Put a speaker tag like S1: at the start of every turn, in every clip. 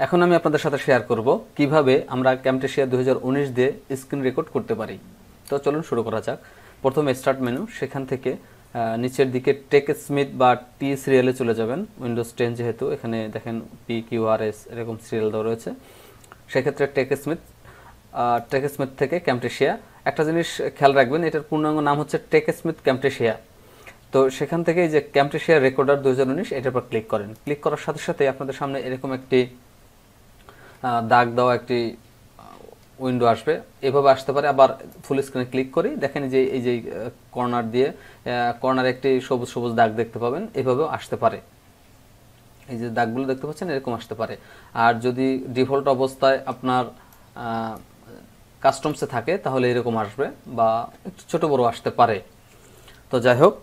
S1: এখন আমি আপনাদের সাথে শেয়ার করব কিভাবে আমরা ক্যামটেসিয়া 2019 দিয়ে স্ক্রিন রেকর্ড করতে পারি। তো চলুন শুরু করা যাক। প্রথমে স্টার্ট মেনু, সেখান থেকে নিচের দিকে টেক স্মিথ বা টি সিরিয়ালে চলে যাবেন। উইন্ডোজ 10 যেহেতু এখানে দেখেন PQRS এরকম সিরিয়াল দেওয়া রয়েছে, সেক্ষেত্রে টেক স্মিথ থেকে ক্যামটেসিয়া। একটা জিনিস খেয়াল রাখবেন, এটার পূর্ণাঙ্গ নাম হচ্ছে টেক স্মিথ ক্যামটেসিয়া। তো সেখান থেকে এই যে ক্যামটেসিয়া রেকর্ডার 2019 এটার উপর ক্লিক করেন। ক্লিক করার সাথে সাথে আপনাদের সামনে এরকম একটি দাগ দেওয়া একটি উইন্ডো আসবে, এভাবে আসতে পারে। আবার ফুল স্ক্রিনে ক্লিক করি, দেখেন যে এই যে কর্নারে একটি সবুজ সবুজ দাগ দেখতে পাবেন, এভাবেও আসতে পারে। এই যে দাগগুলো দেখতে পাচ্ছেন এরকম আসতে পারে। আর যদি ডিফল্ট অবস্থায় আপনার কাস্টমসে থাকে তাহলে এরকম আসবে, বা একটু ছোট বড় আসতে পারে। তো যাই হোক,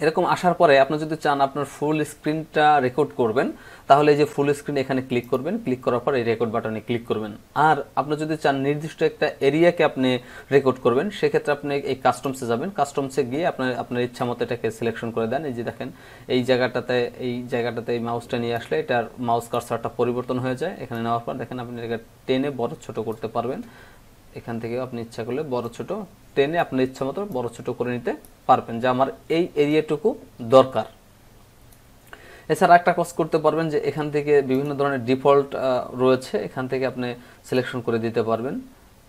S1: এরকম আসার পরে আপনি যদি চান আপনার ফুল স্ক্রিনটা রেকর্ড করবেন, তাহলে এই যে ফুল স্ক্রিন এখানে ক্লিক করবেন। ক্লিক করার পর এই রেকর্ড বাটনে ক্লিক করবেন। আর আপনি যদি চান নির্দিষ্ট একটা এরিয়াকে আপনি রেকর্ড করবেন, সেক্ষেত্রে আপনি এই কাস্টমসে যাবেন। কাস্টমসে গিয়ে আপনার ইচ্ছা মতো এটাকে সিলেকশন করে দেন। এই যে দেখেন এই জায়গাটাতে এই মাউসটা নিয়ে আসলে এটার মাউস কার্সারটা পরিবর্তন হয়ে যায়। এখানে নেওয়ার পর দেখেন আপনি এটাকে টেনে বড় ছোট করতে পারবেন। এখান থেকে আপনি ইচ্ছা করলে বড় ছোট টেনে আপনার ইচ্ছা মতো বড় ছোট করে নিতে পারবেন, যে আমার এই এরিয়াটুকু দরকার। এছাড়া একটা কাজ করতে পারবেন যে এখান থেকে বিভিন্ন ধরনের ডিফল্ট রয়েছে, এখান থেকে আপনি সিলেকশন করে দিতে পারবেন।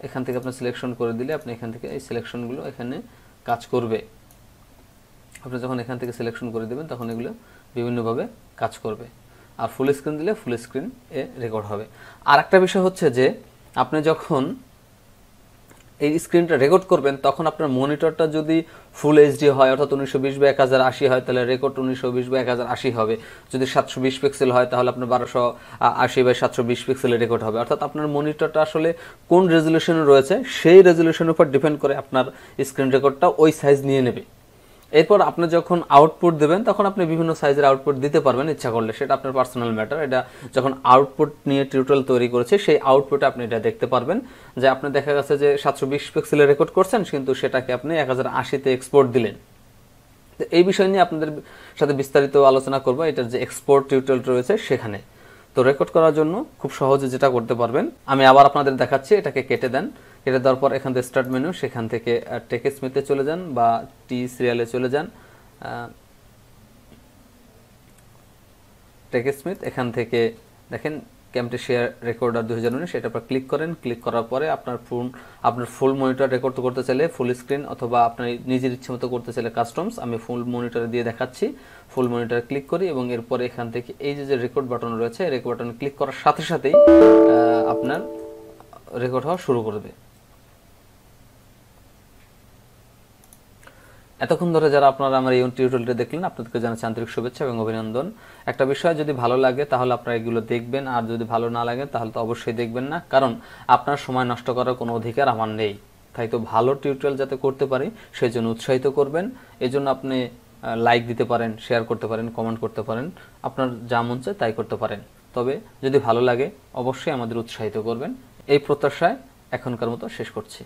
S1: এখান থেকে আপনি সিলেকশন করে দিলে আপনি এখান থেকে এই সিলেকশনগুলো এখানে কাজ করবে। আপনি যখন এখান থেকে সিলেকশন করে দেবেন তখন এগুলো বিভিন্নভাবে কাজ করবে। আর ফুল স্ক্রিন দিলে ফুল স্ক্রিন এ রেকর্ড হবে। আর একটা বিষয় হচ্ছে যে আপনি যখন এই স্ক্রিনটা রেকর্ড করবেন তখন আপনার মনিটরটা যদি ফুল এইচডি হয়, অর্থাৎ 1920 বা 1080 হয়, তাহলে রেকর্ড 1920 বা 1080 হবে। যদি 720 পিক্সেল হয় তাহলে আপনার 1280 বা 720 পিক্সেলে রেকর্ড হবে। অর্থাৎ আপনার মনিটরটা আসলে কোন রেজলিউশনে রয়েছে সেই রেজলিউশনের উপর ডিপেন্ড করে আপনার স্ক্রিন রেকর্ডটা ওই সাইজ নিয়ে নেবে। এরপর আপনি যখন আউটপুট দেবেন তখন আপনি বিভিন্ন সাইজের আউটপুট দিতে পারবেন ইচ্ছা করলে, সেটা আপনার পার্সোনাল ম্যাটার। এটা যখন আউটপুট নিয়ে টিউটোরিয়াল তৈরি করেছে সেই আউটপুটে আপনি এটা দেখতে পারবেন যে আপনি দেখা গেছে যে 720 পিক্সেলে রেকর্ড করছেন, কিন্তু সেটাকে আপনি 1080-তে এক্সপোর্ট দিলেন। তো এই বিষয় নিয়ে আপনাদের সাথে বিস্তারিত আলোচনা করব এটার যে এক্সপোর্ট টিউটোরিয়াল রয়েছে সেখানে। তো রেকর্ড করার জন্য খুব সহজে যেটা করতে পারবেন, আমি আবার আপনাদের দেখাচ্ছি। এটাকে কেটে দেন। কেটে দেওয়ার পর এখান থেকে স্টার্ট মেনু, সেখান থেকে টেক স্মিথে চলে যান বা টি সিরিয়ালে চলে যান। টেক স্মিথ, এখান থেকে দেখেন ক্যামটেসিয়া রেকর্ডার 2019 এটার উপর ক্লিক করেন। ক্লিক করার পরে আপনার ফুল মনিটর রেকর্ড করতে চাইলে ফুল স্ক্রিন, অথবা আপনার নিজের ইচ্ছে মতো করতে চাইলে কাস্টমস। আমি ফুল মনিটরে দিয়ে দেখাচ্ছি। ফুল মনিটরে ক্লিক করি এবং এরপরে এখান থেকে এই যে রেকর্ড বাটন রয়েছে, রেকর্ড বাটনে ক্লিক করার সাথে সাথেই আপনার রেকর্ড হওয়া শুরু করবে। এতক্ষণ ধরে যারা আপনারা আমার এই টিউটোরিয়ালটা দেখলেন, আপনাদেরকে জানাচ্ছি আন্তরিক শুভেচ্ছা এবং অভিনন্দন। একটা বিষয় যদি ভালো লাগে তাহলে আপনারা এগুলো দেখবেন, আর যদি ভালো না লাগে তাহলে তো অবশ্যই দেখবেন না, কারণ আপনার সময় নষ্ট করার কোনো অধিকার আমার নেই। তাই তো ভালো টিউটোরিয়াল যাতে করতে পারি সেই জন্য উৎসাহিত করবেন। এই জন্য আপনি লাইক দিতে পারেন, শেয়ার করতে পারেন, কমেন্ট করতে পারেন, আপনার যা মন চায় তাই করতে পারেন। তবে যদি ভালো লাগে অবশ্যই আমাদের উৎসাহিত করবেন। এই প্রত্যাশায় এখনকার মতো শেষ করছি।